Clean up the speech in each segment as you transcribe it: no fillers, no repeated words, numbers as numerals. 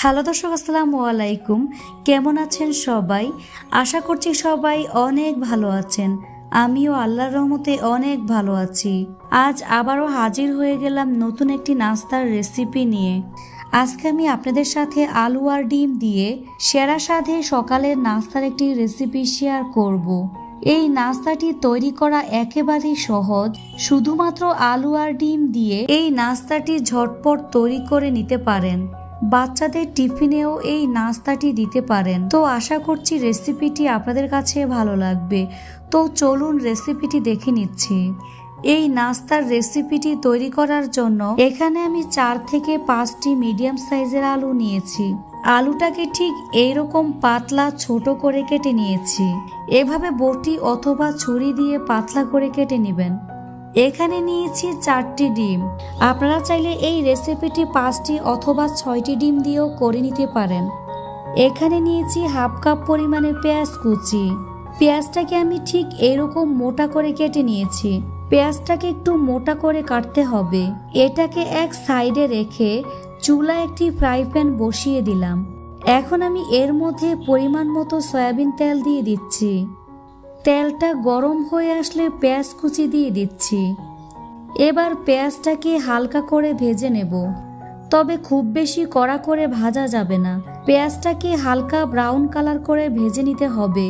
Hello দর্শক, আসসালামু আলাইকুম। কেমন আছেন সবাই? আশা করছি সবাই অনেক ভালো আছেন। আমিও আল্লাহর রহমতে অনেক ভালো আছি। আজ আবারও হাজির হয়ে গেলাম নতুন একটি নাস্তার রেসিপি নিয়ে। আজকে আমি আপনাদের সাথে আলু আর ডিম দিয়ে সেরা স্বাদে সকালের নাস্তার একটি রেসিপি শেয়ার করব। এই নাস্তাটি তৈরি করা একেবারেই সহজ। শুধুমাত্র আলু আর ডিম দিয়ে এই নাস্তাটি ঝটপট তৈরি করে নিতে পারেন। বাচ্চাদের টিফিনেও এই নাস্তাটি দিতে পারেন। তো আশা করছি রেসিপিটি আপনাদের কাছে ভালো লাগবে। তো চলুন রেসিপিটি দেখে নিচ্ছি। এই নাস্তার রেসিপিটি তৈরি করার জন্য এখানে আমি 4 থেকে 5টি মিডিয়াম সাইজের আলু নিয়েছি। আলুটাকে ঠিক এইরকম পাতলা ছোট করে কেটে নিয়েছি। এভাবে বটি অথবা ছুরি দিয়ে পাতলা করে কেটে নেবেন। এখানে নিয়েছি 4টি ডিম। আপনারা চাইলে এই রেসিপিটি 5টি অথবা 6টি ডিম দিয়েও করে নিতে পারেন। এখানে নিয়েছি হাফ কাপ পরিমাণের পেঁয়াজ কুচি। পেঁয়াজটাকে আমি ঠিক এরকম মোটা করে কেটে নিয়েছি। পেঁয়াজটাকে একটু মোটা করে কাটতে হবে। এটাকে এক সাইডে রেখে চুলায় একটি ফ্রাই প্যান বসিয়ে দিলাম। এখন আমি এর মধ্যে পরিমাণ মতো সয়াবিন তেল দিয়ে দিচ্ছি। তেলটা গরম হয়ে আসলে পেঁয়াজ কুচি দিয়ে দিচ্ছি। এবার পেঁয়াজটাকে হালকা করে ভেজে নেব, তবে খুব বেশি কড়া করে ভাজা যাবে না। পেঁয়াজটাকে হালকা ব্রাউন কালার করে ভেজে নিতে হবে।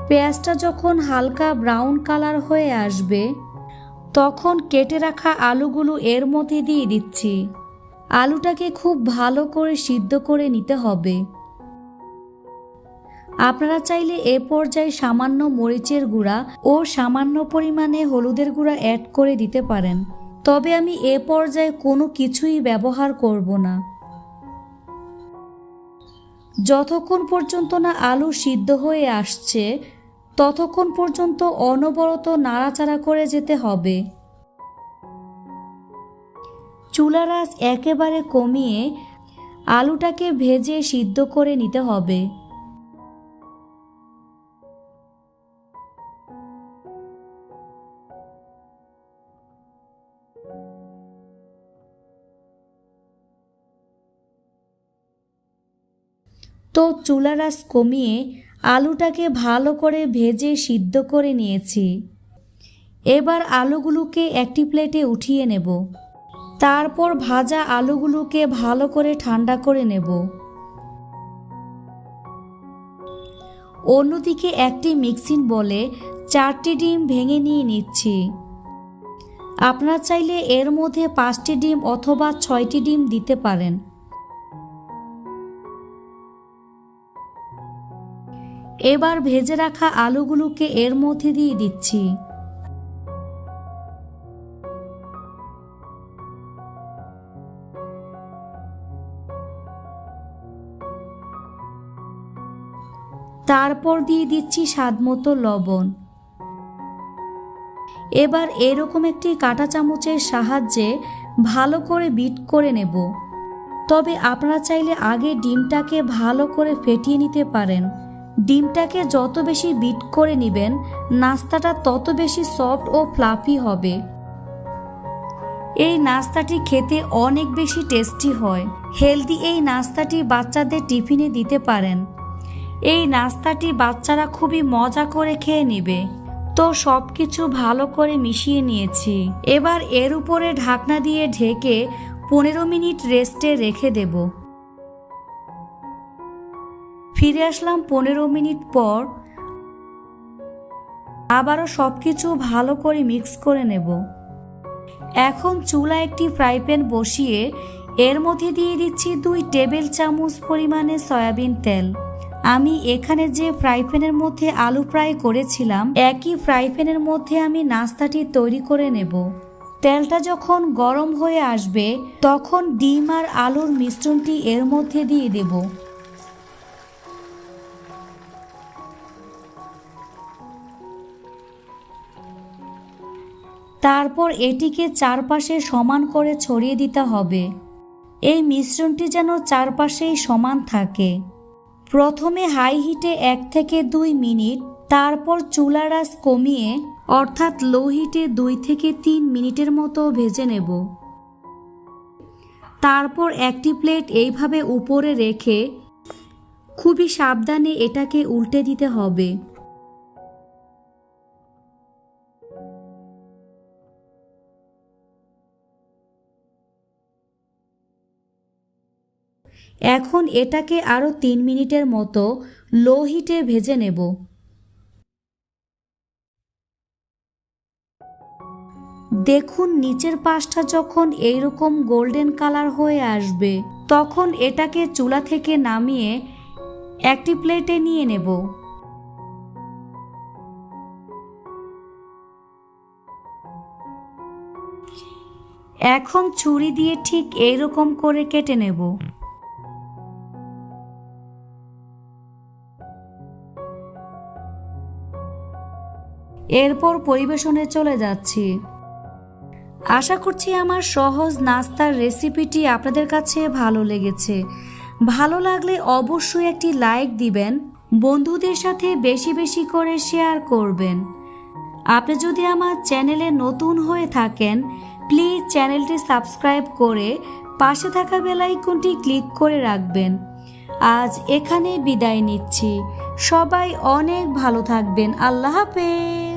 পেঁয়াজটা যখন হালকা ব্রাউন কালার হয়ে আসবে তখন কেটে রাখা আলুগুলো এর মধ্যে দিয়ে দিচ্ছি। আলুটাকে খুব ভালো করে সিদ্ধ করে নিতে হবে। আপনারা চাইলে এ পর্যায়ে সামান্য মরিচের গুঁড়া ও সামান্য পরিমাণে হলুদের গুঁড়া অ্যাড করে দিতে পারেন, তবে আমি এ পর্যায়ে কোনো কিছুই ব্যবহার করব না। যতক্ষণ পর্যন্ত না আলু সিদ্ধ হয়ে আসছে ততক্ষণ পর্যন্ত অনবরত নাড়াচাড়া করে যেতে হবে। চুলার আঁচ একেবারে কমিয়ে আলুটাকে ভেজে সিদ্ধ করে নিতে হবে। তো চুলার আঁচ কমিয়ে আলুটাকে ভালো করে ভেজে সিদ্ধ করে নিয়েছি। এবার আলুগুলোকে একটি প্লেটে উঠিয়ে নেব। তারপর ভাজা আলুগুলোকে ভালো করে ঠান্ডা করে নেব। অন্যদিকে একটি মিক্সিং বলে 4টি ডিম ভেঙে নিয়ে নিচ্ছি। আপনারা চাইলে এর মধ্যে 5টি ডিম অথবা 6টি ডিম দিতে পারেন। এবার ভেজে রাখা আলুগুলোকে এর মধ্যে দিয়ে দিচ্ছি। তারপর দিয়ে দিচ্ছি স্বাদমতো লবণ। এবার এরকম একটি কাঁটা চামচের সাহায্যে ভালো করে বিট করে নেব। তবে আপনারা চাইলে আগে ডিমটাকে ভালো করে ফেটিয়ে নিতে পারেন। ডিমটাকে যত বেশি বিট করে নেবেন নাস্তাটা তত বেশি সফট ও ফ্লাফি হবে। এই নাস্তাটি খেতে অনেক বেশি টেস্টি হয়। হেলদি এই নাস্তাটি বাচ্চাদের টিফিনে দিতে পারেন। এই নাস্তাটি বাচ্চারা খুবই মজা করে খেয়ে নেবে। তো সব কিছু ভালো করে মিশিয়ে নিয়েছি। এবার এর উপরে ঢাকনা দিয়ে ঢেকে 15 মিনিট রেস্টে রেখে দেব। ফিরে আসলাম 15 মিনিট পর। আবারও সব কিছু ভালো করে মিক্স করে নেব। এখন চুলায় একটি ফ্রাই প্যান বসিয়ে এর মধ্যে দিয়ে দিচ্ছি 2 টেবিল চামচ পরিমাণে সয়াবিন তেল। আমি এখানে যে ফ্রাই প্যানের মধ্যে আলু ফ্রাই করেছিলাম একই ফ্রাই প্যানের মধ্যে আমি নাস্তাটি তৈরি করে নেব। তেলটা যখন গরম হয়ে আসবে তখন ডিম আর আলুর মিশ্রণটি এর মধ্যে দিয়ে দেব। তারপর এটিকে চারপাশে সমান করে ছড়িয়ে দিতে হবে। এই মিশ্রণটি যেন চারপাশেই সমান থাকে। প্রথমে হাই হিটে 1 থেকে 2 মিনিট, তারপর চুলার আঁচ কমিয়ে অর্থাৎ লো হিটে 2 থেকে 3 মিনিটের মতো ভেজে নেব। তারপর একটি প্লেট এইভাবে উপরে রেখে খুবই সাবধানে এটাকে উল্টে দিতে হবে। এখন এটাকে আরও 3 মিনিটের মতো লো হিটে ভেজে নেব। দেখুন নিচের পাশটা যখন এইরকম গোল্ডেন কালার হয়ে আসবে তখন এটাকে চুলা থেকে নামিয়ে একটি প্লেটে নিয়ে নেব। এখন ছুরি দিয়ে ঠিক এইরকম করে কেটে নেব। এরপর পরিবেশনে চলে যাচ্ছি। আশা করছি আমার সহজ নাস্তার রেসিপিটি আপনাদের কাছে ভালো লেগেছে। ভালো লাগলে অবশ্যই একটি লাইক দিবেন, বন্ধুদের সাথে বেশি বেশি করে শেয়ার করবেন। আপনি যদি আমার চ্যানেলে নতুন হয়ে থাকেন প্লিজ চ্যানেলটি সাবস্ক্রাইব করে পাশে থাকা বেল আইকনটি ক্লিক করে রাখবেন। আজ এখানে বিদায় নিচ্ছি। সবাই অনেক ভালো থাকবেন। আল্লাহ হাফেজ।